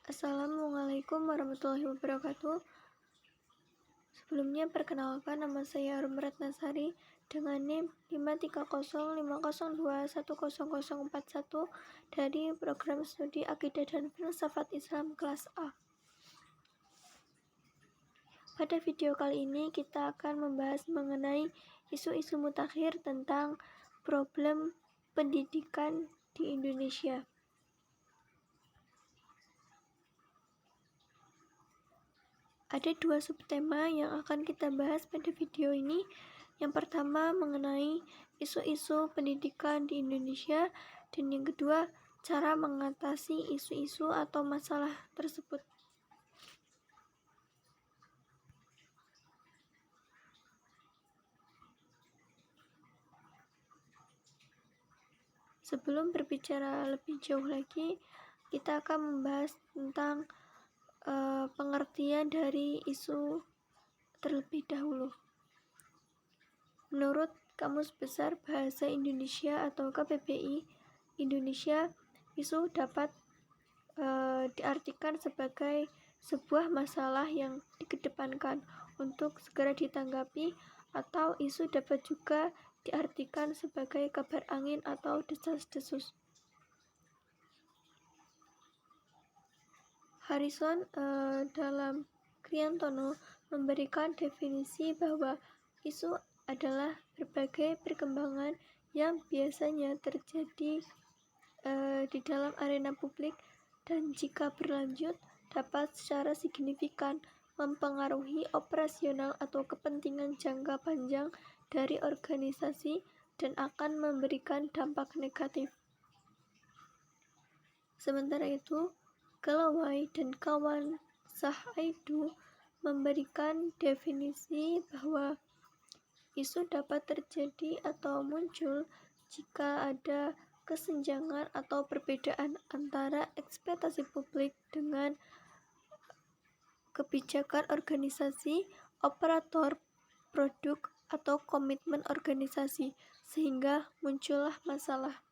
Assalamualaikum warahmatullahi wabarakatuh. Sebelumnya perkenalkan, nama saya Arum Ratnasari dengan NIM 5305002100041 dari program studi Akidah dan Filsafat Islam kelas A. Pada video kali ini kita akan membahas mengenai isu-isu mutakhir tentang problem pendidikan di Indonesia. Ada dua subtema yang akan kita bahas pada video ini. Yang pertama mengenai isu-isu pendidikan di Indonesia, dan yang kedua cara mengatasi isu-isu atau masalah tersebut. Sebelum berbicara lebih jauh lagi, kita akan membahas tentang pengertian dari isu terlebih dahulu. Menurut Kamus Besar Bahasa Indonesia atau KBBI Indonesia, isu dapat diartikan sebagai sebuah masalah yang dikedepankan untuk segera ditanggapi, atau isu dapat juga diartikan sebagai kabar angin atau desas-desus. Harrison dalam Kriantono memberikan definisi bahwa isu adalah berbagai perkembangan yang biasanya terjadi di dalam arena publik dan jika berlanjut dapat secara signifikan mempengaruhi operasional atau kepentingan jangka panjang dari organisasi dan akan memberikan dampak negatif. Sementara itu, Galloway dan kawan Sahaidu memberikan definisi bahwa isu dapat terjadi atau muncul jika ada kesenjangan atau perbedaan antara ekspektasi publik dengan kebijakan organisasi, operator, produk, atau komitmen organisasi, sehingga muncullah masalah.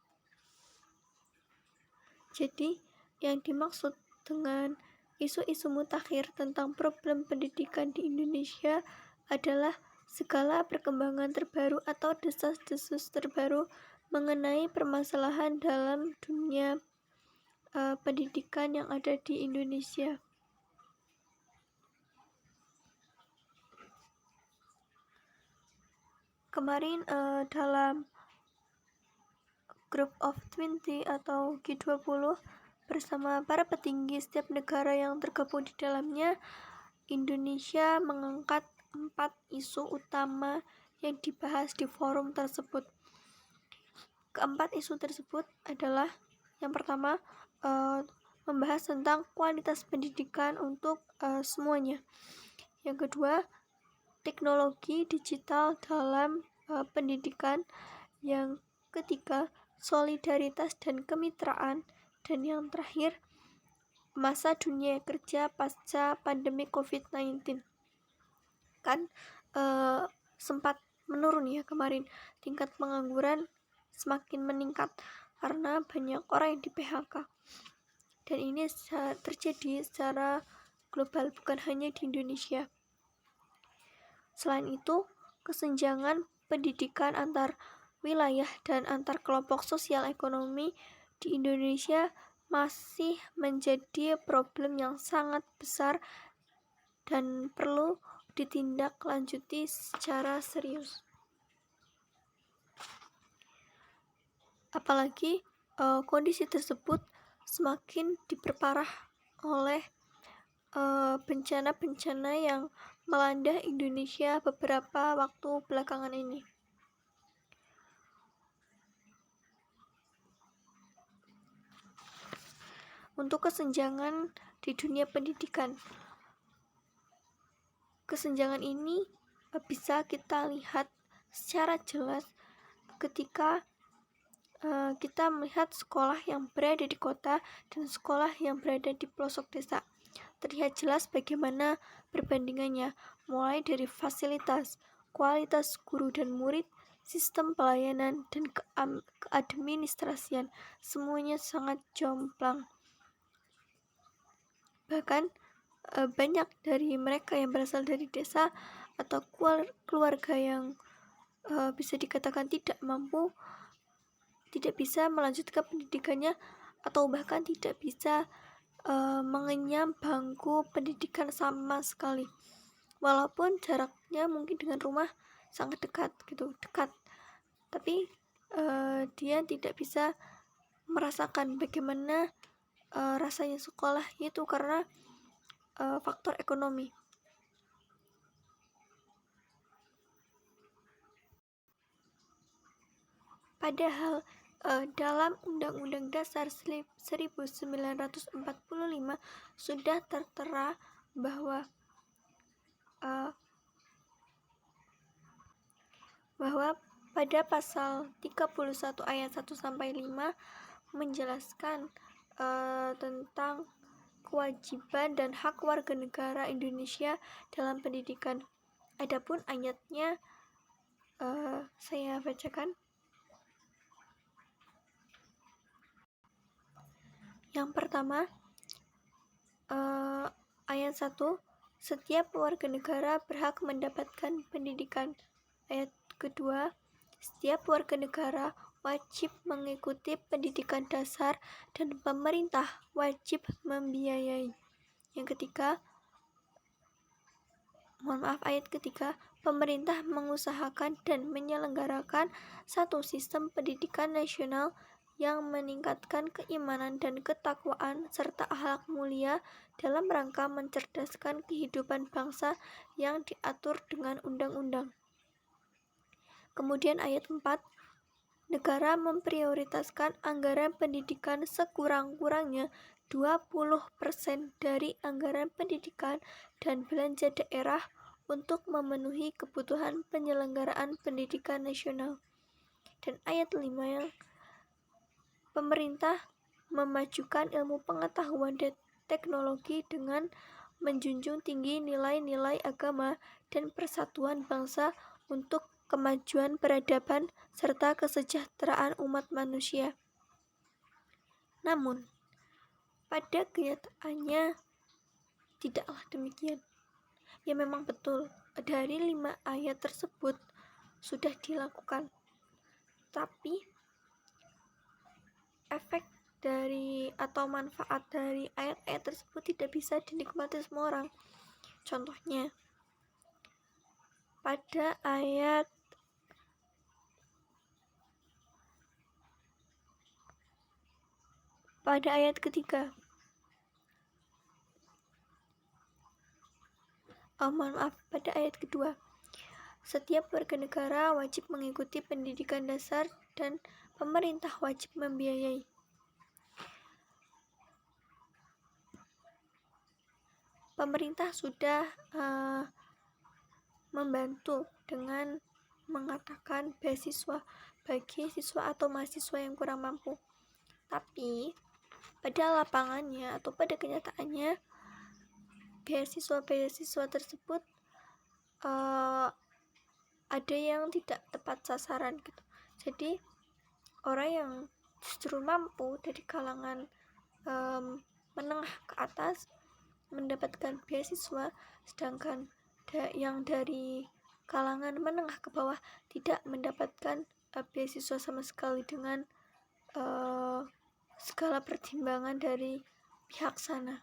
Jadi, yang dimaksud dengan isu-isu mutakhir tentang problem pendidikan di Indonesia adalah segala perkembangan terbaru atau desas-desus terbaru mengenai permasalahan dalam dunia pendidikan yang ada di Indonesia. Kemarin dalam Group of 20 atau G20 bersama para petinggi setiap negara yang tergabung di dalamnya, Indonesia mengangkat 4 isu utama yang dibahas di forum tersebut. Keempat isu tersebut adalah yang pertama, membahas tentang kualitas pendidikan untuk semuanya. Yang kedua, teknologi digital dalam pendidikan. Yang ketiga, solidaritas dan kemitraan. Dan yang terakhir, masa dunia kerja pasca pandemi COVID-19. Kan sempat menurun ya kemarin, tingkat pengangguran semakin meningkat karena banyak orang yang di PHK. Dan ini terjadi secara global, bukan hanya di Indonesia. Selain itu, kesenjangan pendidikan antar wilayah dan antar kelompok sosial ekonomi di Indonesia masih menjadi problem yang sangat besar dan perlu ditindaklanjuti secara serius. Apalagi kondisi tersebut semakin diperparah oleh bencana-bencana yang melanda Indonesia beberapa waktu belakangan ini. Untuk kesenjangan di dunia pendidikan, kesenjangan ini bisa kita lihat secara jelas ketika kita melihat sekolah yang berada di kota dan sekolah yang berada di pelosok desa. Terlihat jelas bagaimana perbandingannya, mulai dari fasilitas, kualitas guru dan murid, sistem pelayanan, dan keadministrasian, semuanya sangat jomplang. Bahkan banyak dari mereka yang berasal dari desa atau keluarga yang bisa dikatakan tidak mampu, tidak bisa melanjutkan pendidikannya, atau bahkan tidak bisa mengenyam bangku pendidikan sama sekali, walaupun jaraknya mungkin dengan rumah sangat dekat, tapi dia tidak bisa merasakan bagaimana rasanya sekolah itu karena faktor ekonomi. Padahal dalam Undang-Undang Dasar 1945 sudah tertera bahwa pada pasal 31 ayat 1 sampai 5 menjelaskan tentang kewajiban dan hak warga negara Indonesia dalam pendidikan. Adapun ayatnya saya bacakan. Yang pertama, ayat 1, setiap warga negara berhak mendapatkan pendidikan. Ayat kedua, setiap warga negara wajib mengikuti pendidikan dasar dan pemerintah wajib membiayai. Yang ketiga, ayat ketiga, pemerintah mengusahakan dan menyelenggarakan satu sistem pendidikan nasional yang meningkatkan keimanan dan ketakwaan serta akhlak mulia dalam rangka mencerdaskan kehidupan bangsa yang diatur dengan undang-undang. Kemudian ayat 4, negara memprioritaskan anggaran pendidikan sekurang-kurangnya 20% dari anggaran pendidikan dan belanja daerah untuk memenuhi kebutuhan penyelenggaraan pendidikan nasional. Dan ayat 5 yang pemerintah memajukan ilmu pengetahuan dan teknologi dengan menjunjung tinggi nilai-nilai agama dan persatuan bangsa untuk kemajuan peradaban serta kesejahteraan umat manusia. Namun, pada kenyataannya tidaklah demikian. Ya memang betul, dari 5 ayat tersebut sudah dilakukan, tapi efek dari atau manfaat dari ayat-ayat tersebut tidak bisa dinikmati semua orang. Contohnya, pada ayat ketiga, pada ayat kedua, setiap warga negara wajib mengikuti pendidikan dasar dan pemerintah wajib membiayai. Pemerintah sudah membantu dengan mengatakan beasiswa bagi siswa atau mahasiswa yang kurang mampu. Tapi pada lapangannya atau pada kenyataannya beasiswa tersebut ada yang tidak tepat sasaran gitu. Jadi orang yang justru mampu dari kalangan menengah ke atas mendapatkan beasiswa, sedangkan yang dari kalangan menengah ke bawah tidak mendapatkan beasiswa sama sekali dengan segala pertimbangan dari pihak sana.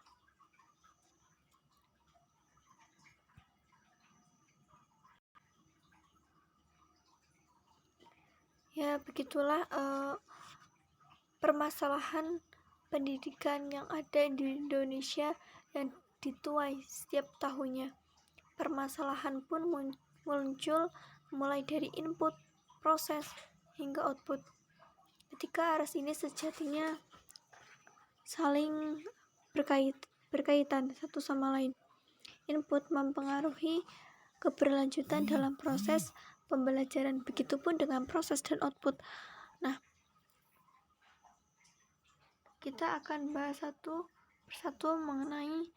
Ya begitulah permasalahan pendidikan yang ada di Indonesia yang dituai setiap tahunnya. Permasalahan pun muncul mulai dari input, proses, hingga output. Ketika aras ini sejatinya saling berkaitan satu sama lain. Input mempengaruhi keberlanjutan dalam proses pembelajaran, begitupun dengan proses dan output. Nah, kita akan bahas satu persatu mengenai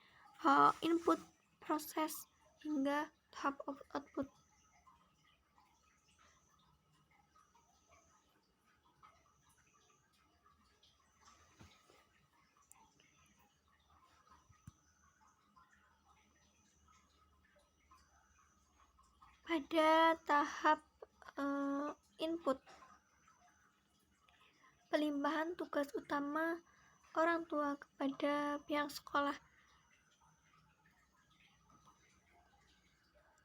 input, proses, hingga tahap output. Pada tahap input, pelimpahan tugas utama orang tua kepada pihak sekolah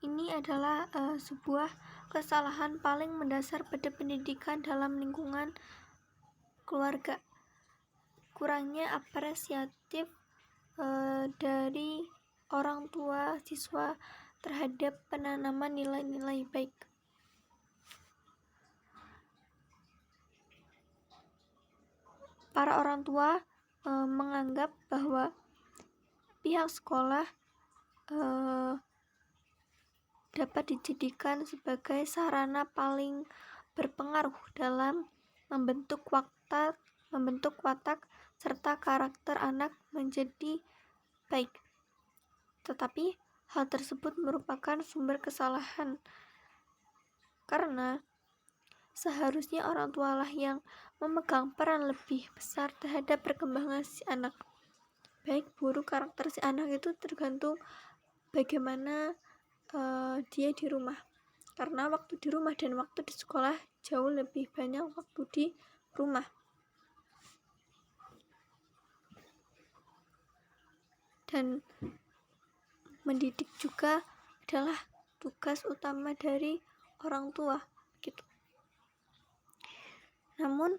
ini adalah sebuah kesalahan paling mendasar pada pendidikan dalam lingkungan keluarga. Kurangnya apresiatif dari orang tua siswa terhadap penanaman nilai-nilai baik. Para orang tua menganggap bahwa pihak sekolah dapat dijadikan sebagai sarana paling berpengaruh dalam membentuk watak serta karakter anak menjadi baik. Tetapi hal tersebut merupakan sumber kesalahan, karena seharusnya orang tualah yang memegang peran lebih besar terhadap perkembangan si anak. Baik buruk karakter si anak itu tergantung bagaimana dia di rumah, karena waktu di rumah dan waktu di sekolah jauh lebih banyak waktu di rumah. Dan mendidik juga adalah tugas utama dari orang tua gitu. Namun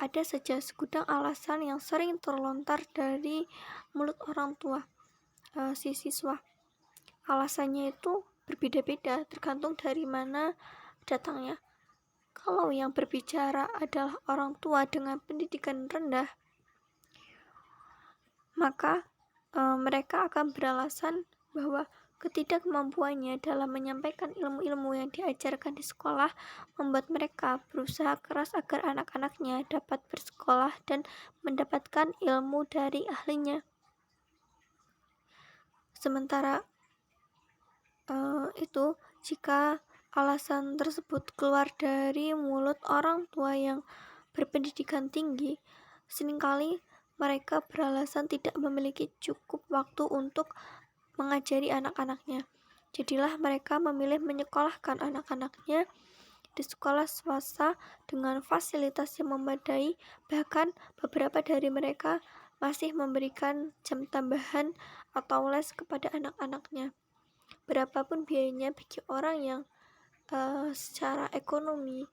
ada saja segudang alasan yang sering terlontar dari mulut orang tua si siswa. Alasannya itu berbeda-beda tergantung dari mana datangnya. Kalau yang berbicara adalah orang tua dengan pendidikan rendah, maka mereka akan beralasan bahwa ketidakmampuannya dalam menyampaikan ilmu-ilmu yang diajarkan di sekolah membuat mereka berusaha keras agar anak-anaknya dapat bersekolah dan mendapatkan ilmu dari ahlinya. Sementara itu, jika alasan tersebut keluar dari mulut orang tua yang berpendidikan tinggi, seringkali mereka beralasan tidak memiliki cukup waktu untuk mengajari anak-anaknya. Jadilah mereka memilih menyekolahkan anak-anaknya di sekolah swasta dengan fasilitas yang memadai, bahkan beberapa dari mereka masih memberikan jam tambahan atau les kepada anak-anaknya. Berapapun biayanya bagi orang yang secara ekonomi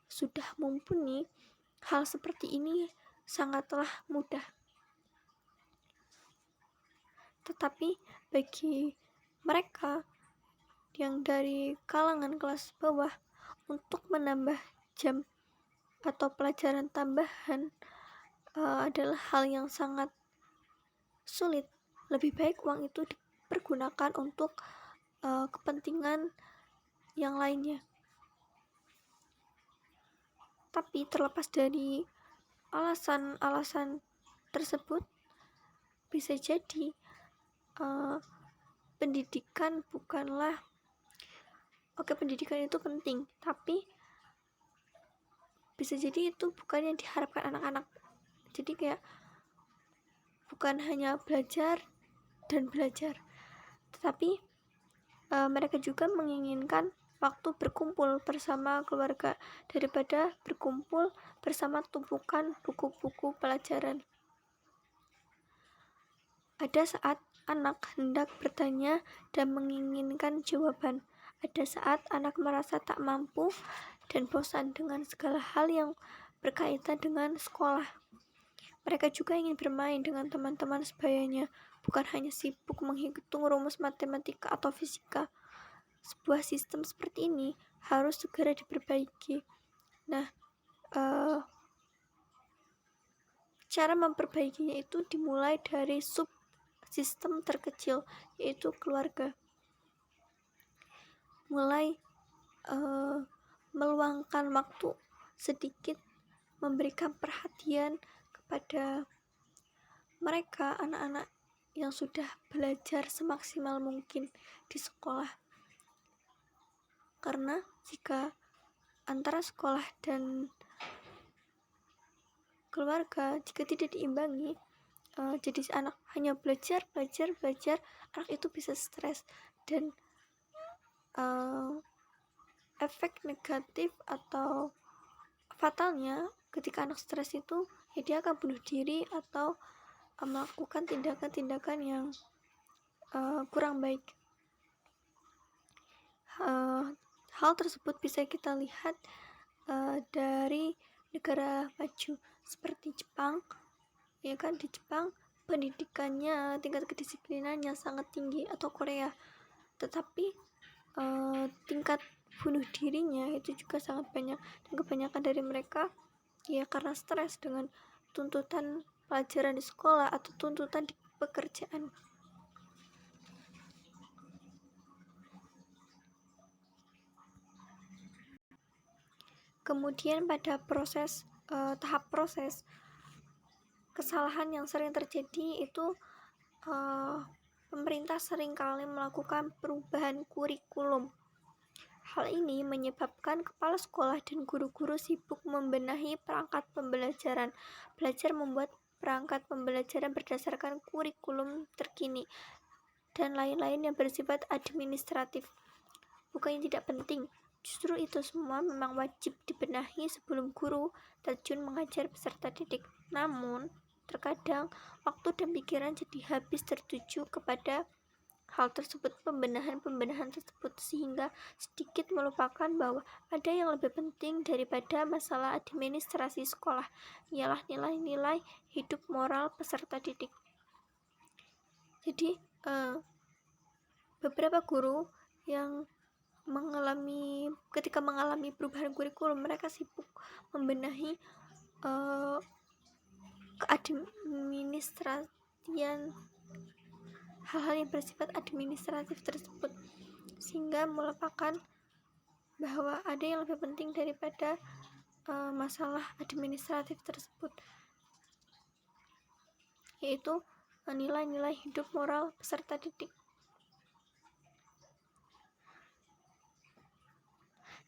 sudah mumpuni, hal seperti ini sangatlah mudah. Tetapi bagi mereka yang dari kalangan kelas bawah, untuk menambah jam atau pelajaran tambahan adalah hal yang sangat sulit. Lebih baik uang itu dipergunakan untuk kepentingan yang lainnya. Tapi terlepas dari alasan-alasan tersebut, bisa jadi pendidikan bukanlah pendidikan itu penting, tapi bisa jadi itu bukan yang diharapkan anak-anak. Jadi kayak bukan hanya belajar dan belajar, tetapi mereka juga menginginkan waktu berkumpul bersama keluarga daripada berkumpul bersama tumpukan buku-buku pelajaran. Ada saat anak hendak bertanya dan menginginkan jawaban. Ada saat anak merasa tak mampu dan bosan dengan segala hal yang berkaitan dengan sekolah. Mereka juga ingin bermain dengan teman-teman sebayanya, bukan hanya sibuk menghitung rumus matematika atau fisika. Sebuah sistem seperti ini harus segera diperbaiki. Nah, cara memperbaikinya itu dimulai dari sistem terkecil, yaitu keluarga. Mulai meluangkan waktu sedikit, memberikan perhatian kepada mereka, anak-anak yang sudah belajar semaksimal mungkin di sekolah. Karena jika antara sekolah dan keluarga jika tidak diimbangi, jadi anak hanya belajar, anak itu bisa stres dan uh, efek negatif atau fatalnya ketika anak stres itu ya dia akan bunuh diri atau melakukan tindakan-tindakan yang kurang baik. Hal tersebut bisa kita lihat dari negara maju seperti Jepang, ya kan. Di Jepang pendidikannya, tingkat kedisiplinannya sangat tinggi, atau Korea, tetapi tingkat bunuh dirinya itu juga sangat banyak, dan kebanyakan dari mereka ya karena stres dengan tuntutan pelajaran di sekolah atau tuntutan di pekerjaan. Kemudian pada tahap proses kesalahan yang sering terjadi itu pemerintah seringkali melakukan perubahan kurikulum. Hal ini menyebabkan kepala sekolah dan guru-guru sibuk membenahi perangkat pembelajaran, belajar membuat perangkat pembelajaran berdasarkan kurikulum terkini, dan lain-lain yang bersifat administratif. Bukannya tidak penting, justru itu semua memang wajib dibenahi sebelum guru terjun mengajar peserta didik. Namun, terkadang waktu dan pikiran jadi habis tertuju kepada hal tersebut, pembenahan tersebut, sehingga sedikit melupakan bahwa ada yang lebih penting daripada masalah administrasi sekolah, ialah nilai-nilai hidup moral peserta didik. Jadi beberapa guru yang ketika mengalami perubahan kurikulum, mereka sibuk membenahi keadministrasian, hal-hal yang bersifat administratif tersebut, sehingga melupakan bahwa ada yang lebih penting daripada masalah administratif tersebut, yaitu nilai-nilai hidup moral peserta didik.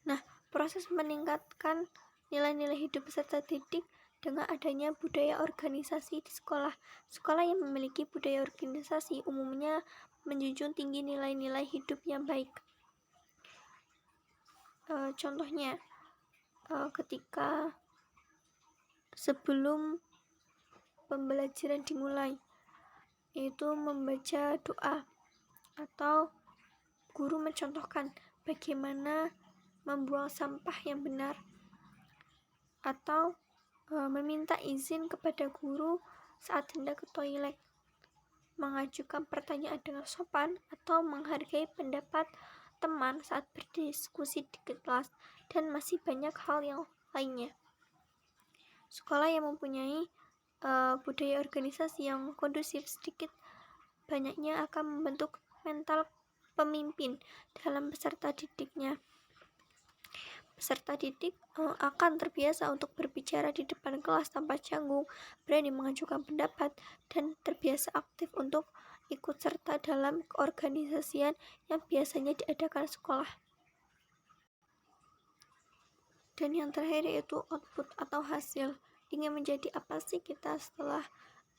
Nah, proses meningkatkan nilai-nilai hidup peserta didik dengan adanya budaya organisasi di sekolah. Sekolah yang memiliki budaya organisasi umumnya menjunjung tinggi nilai-nilai hidup yang baik. Contohnya, ketika sebelum pembelajaran dimulai, yaitu membaca doa, atau guru mencontohkan bagaimana membuang sampah yang benar, atau meminta izin kepada guru saat hendak ke toilet, mengajukan pertanyaan dengan sopan, atau menghargai pendapat teman saat berdiskusi di kelas, dan masih banyak hal yang lainnya. Sekolah yang mempunyai budaya organisasi yang kondusif sedikit banyaknya akan membentuk mental pemimpin dalam peserta didiknya. Peserta didik akan terbiasa untuk berbicara di depan kelas tanpa canggung, berani mengajukan pendapat, dan terbiasa aktif untuk ikut serta dalam keorganisasian yang biasanya diadakan sekolah. Dan yang terakhir yaitu output atau hasil. Ingin menjadi apa sih kita setelah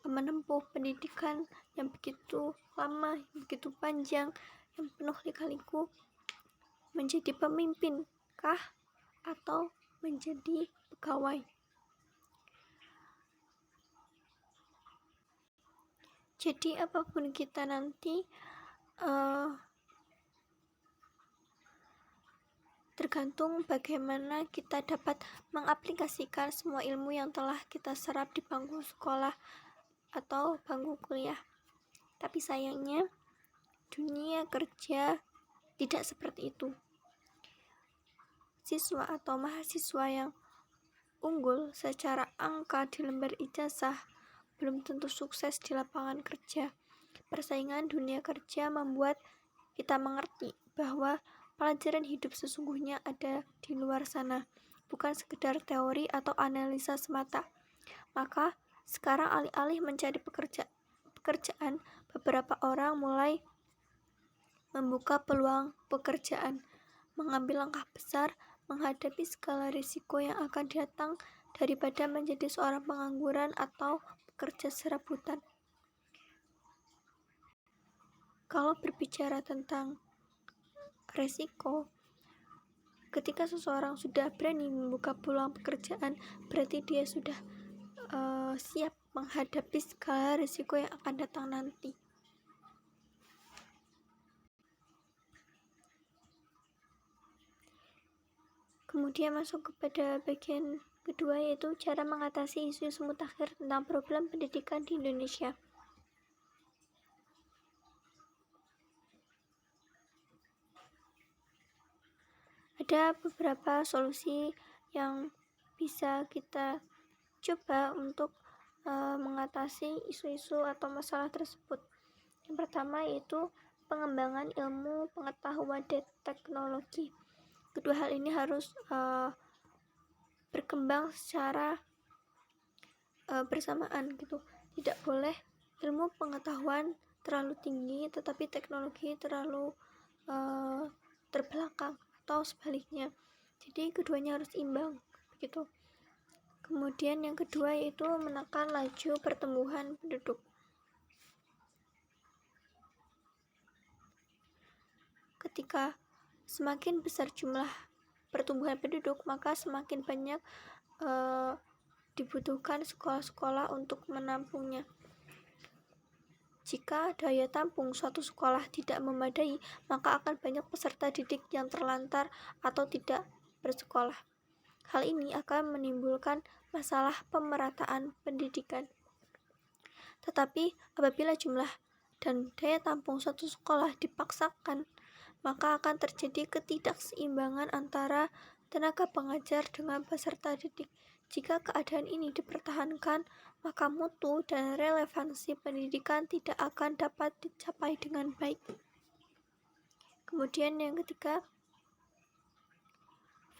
menempuh pendidikan yang begitu lama, yang begitu panjang, yang penuh lika-liku? Menjadi pemimpin kah? Atau menjadi pegawai? Jadi apapun kita nanti tergantung bagaimana kita dapat mengaplikasikan semua ilmu yang telah kita serap di bangku sekolah atau bangku kuliah. Tapi sayangnya dunia kerja tidak seperti itu. Siswa atau mahasiswa yang unggul secara angka di lembar ijazah belum tentu sukses di lapangan kerja. Persaingan dunia kerja membuat kita mengerti bahwa pelajaran hidup sesungguhnya ada di luar sana, bukan sekedar teori atau analisa semata. Maka sekarang alih-alih mencari pekerjaan, beberapa orang mulai membuka peluang pekerjaan, mengambil langkah besar menghadapi segala risiko yang akan datang daripada menjadi seorang pengangguran atau pekerja serabutan. Kalau berbicara tentang resiko. Ketika seseorang sudah berani membuka peluang pekerjaan, berarti dia sudah siap menghadapi segala risiko yang akan datang nanti. Kemudian masuk kepada bagian kedua, yaitu cara mengatasi isu-isu mutakhir tentang problem pendidikan di Indonesia. Ada beberapa solusi yang bisa kita coba untuk mengatasi isu-isu atau masalah tersebut. Yang pertama yaitu pengembangan ilmu, pengetahuan, dan teknologi. Kedua hal ini harus berkembang secara bersamaan gitu. Tidak boleh ilmu pengetahuan terlalu tinggi tetapi teknologi terlalu terbelakang atau sebaliknya. Jadi keduanya harus imbang begitu. Kemudian yang kedua yaitu menekan laju pertumbuhan penduduk. Ketika semakin besar jumlah pertumbuhan penduduk, maka semakin banyak dibutuhkan sekolah-sekolah untuk menampungnya. Jika daya tampung suatu sekolah tidak memadai, maka akan banyak peserta didik yang terlantar atau tidak bersekolah. Hal ini akan menimbulkan masalah pemerataan pendidikan. Tetapi apabila jumlah dan daya tampung suatu sekolah dipaksakan, maka akan terjadi ketidakseimbangan antara tenaga pengajar dengan peserta didik. Jika keadaan ini dipertahankan, maka mutu dan relevansi pendidikan tidak akan dapat dicapai dengan baik. Kemudian yang ketiga,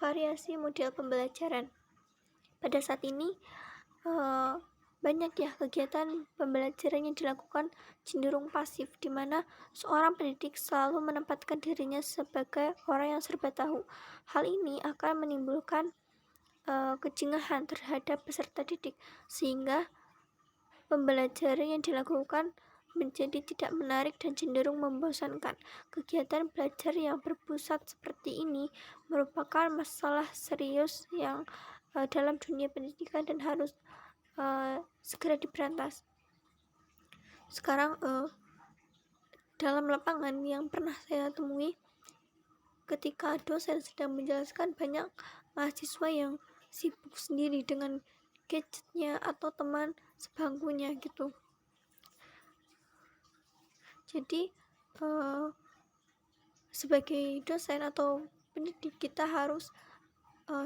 variasi model pembelajaran. Pada saat ini banyak ya kegiatan pembelajaran yang dilakukan cenderung pasif, di mana seorang pendidik selalu menempatkan dirinya sebagai orang yang serba tahu. Hal ini akan menimbulkan kejengahan terhadap peserta didik, sehingga pembelajaran yang dilakukan menjadi tidak menarik dan cenderung membosankan. Kegiatan belajar yang berpusat seperti ini merupakan masalah serius yang dalam dunia pendidikan dan harus segera diberantas. Sekarang dalam lapangan yang pernah saya temui, ketika dosen sedang menjelaskan, banyak mahasiswa yang sibuk sendiri dengan gadgetnya atau teman sebangkunya gitu. Jadi sebagai dosen atau pendidik, kita harus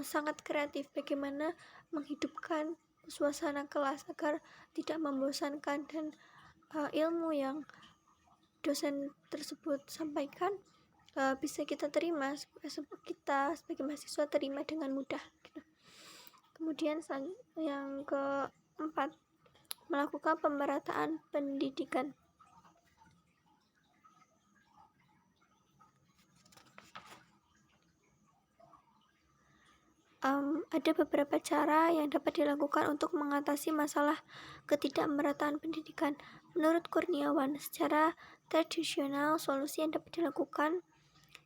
sangat kreatif bagaimana menghidupkan suasana kelas agar tidak membosankan dan ilmu yang dosen tersebut sampaikan bisa kita terima, kita sebagai mahasiswa terima dengan mudah gitu. Kemudian yang keempat, melakukan pemerataan pendidikan. Ada beberapa cara yang dapat dilakukan untuk mengatasi masalah ketidakmerataan pendidikan. Menurut Kurniawan, secara tradisional solusi yang dapat dilakukan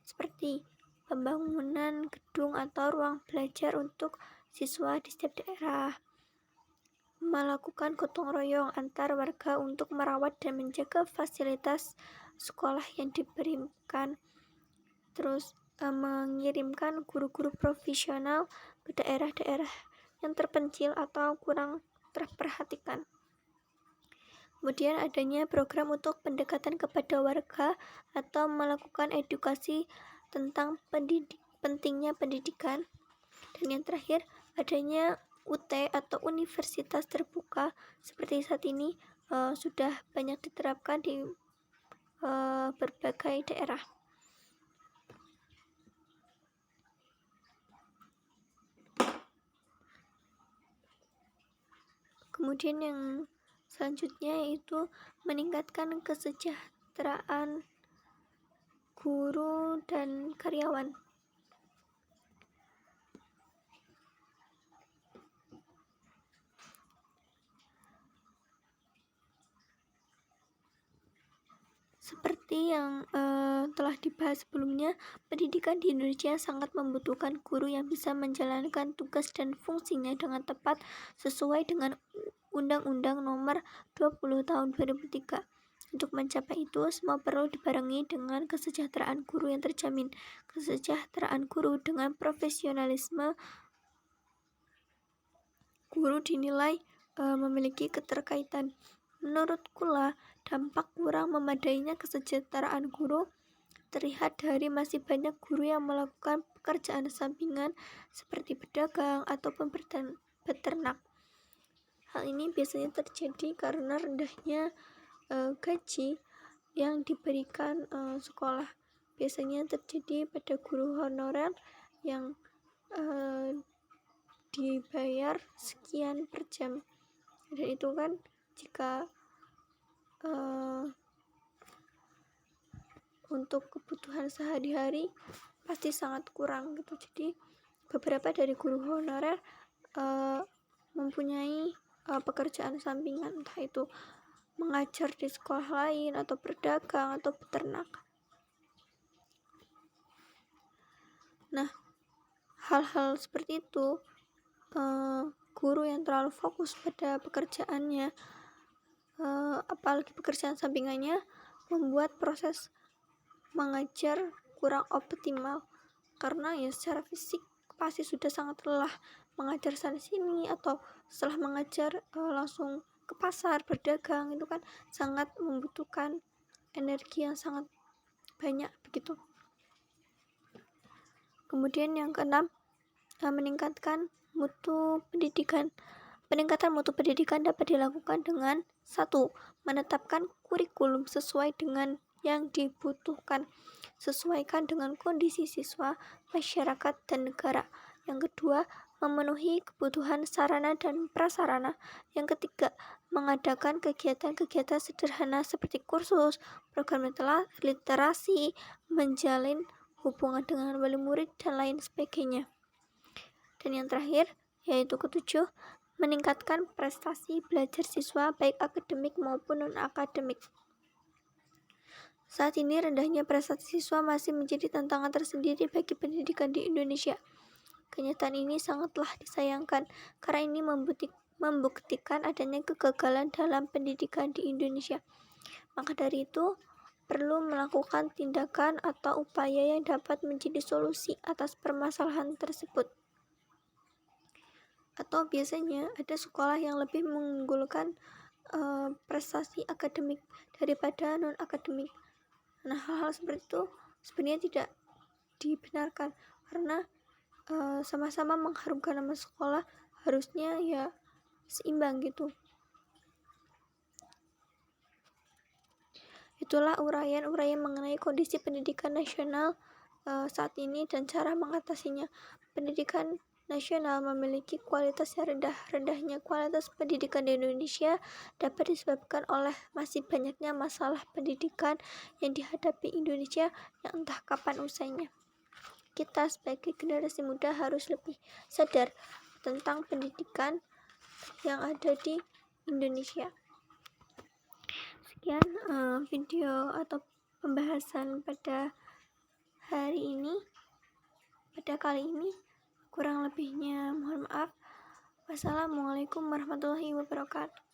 seperti pembangunan gedung atau ruang belajar untuk siswa di setiap daerah, melakukan gotong royong antar warga untuk merawat dan menjaga fasilitas sekolah yang diberikan, terus mengirimkan guru-guru profesional ke daerah-daerah yang terpencil atau kurang terperhatikan. Kemudian adanya program untuk pendekatan kepada warga atau melakukan edukasi tentang pentingnya pendidikan. Dan yang terakhir, adanya UT atau universitas terbuka seperti saat ini sudah banyak diterapkan di berbagai daerah. Kemudian yang selanjutnya yaitu meningkatkan kesejahteraan guru dan karyawan. Seperti Seperti yang telah dibahas sebelumnya, pendidikan di Indonesia sangat membutuhkan guru yang bisa menjalankan tugas dan fungsinya dengan tepat sesuai dengan Undang-Undang Nomor 20 Tahun 2003. Untuk mencapai itu, semua perlu dibarengi dengan kesejahteraan guru yang terjamin. Kesejahteraan guru dengan profesionalisme guru dinilai memiliki keterkaitan. Menurut Kula, dampak kurang memadainya kesejahteraan guru terlihat dari masih banyak guru yang melakukan pekerjaan sampingan seperti pedagang ataupun beternak. Hal ini biasanya terjadi karena rendahnya gaji yang diberikan sekolah. Biasanya terjadi pada guru honorer yang dibayar sekian per jam, dan itu kan jika untuk kebutuhan sehari-hari pasti sangat kurang gitu. Jadi beberapa dari guru honorer mempunyai pekerjaan sampingan, entah itu mengajar di sekolah lain atau berdagang atau beternak. Nah, hal-hal seperti itu, guru yang terlalu fokus pada pekerjaannya, apalagi pekerjaan sampingannya, membuat proses mengajar kurang optimal, karena ya secara fisik pasti sudah sangat lelah mengajar sana sini, atau setelah mengajar langsung ke pasar berdagang, itu kan sangat membutuhkan energi yang sangat banyak begitu. Kemudian yang keenam, meningkatkan mutu pendidikan. Peningkatan mutu pendidikan dapat dilakukan dengan 1. Menetapkan kurikulum sesuai dengan yang dibutuhkan, sesuaikan dengan kondisi siswa, masyarakat, dan negara. Yang kedua, memenuhi kebutuhan sarana dan prasarana. Yang ketiga, mengadakan kegiatan-kegiatan sederhana seperti kursus, program literasi, menjalin hubungan dengan wali murid, dan lain sebagainya. Dan yang terakhir, yaitu ketujuh, meningkatkan prestasi belajar siswa baik akademik maupun non-akademik. Saat ini rendahnya prestasi siswa masih menjadi tantangan tersendiri bagi pendidikan di Indonesia. Kenyataan ini sangatlah disayangkan karena ini membuktikan adanya kegagalan dalam pendidikan di Indonesia. Maka dari itu, perlu melakukan tindakan atau upaya yang dapat menjadi solusi atas permasalahan tersebut. Atau biasanya ada sekolah yang lebih mengunggulkan prestasi akademik daripada non-akademik. Nah, hal-hal seperti itu sebenarnya tidak dibenarkan, karena sama-sama mengharumkan nama sekolah, harusnya ya seimbang gitu. Itulah uraian mengenai kondisi pendidikan nasional saat ini dan cara mengatasinya. Pendidikan nasional memiliki kualitas yang rendah. Rendahnya kualitas pendidikan di Indonesia dapat disebabkan oleh masih banyaknya masalah pendidikan yang dihadapi Indonesia yang entah kapan usainya. Kita sebagai generasi muda harus lebih sadar tentang pendidikan yang ada di Indonesia. Sekian video atau pembahasan pada hari ini, pada kali ini. Kurang lebihnya mohon maaf. Wassalamualaikum warahmatullahi wabarakatuh.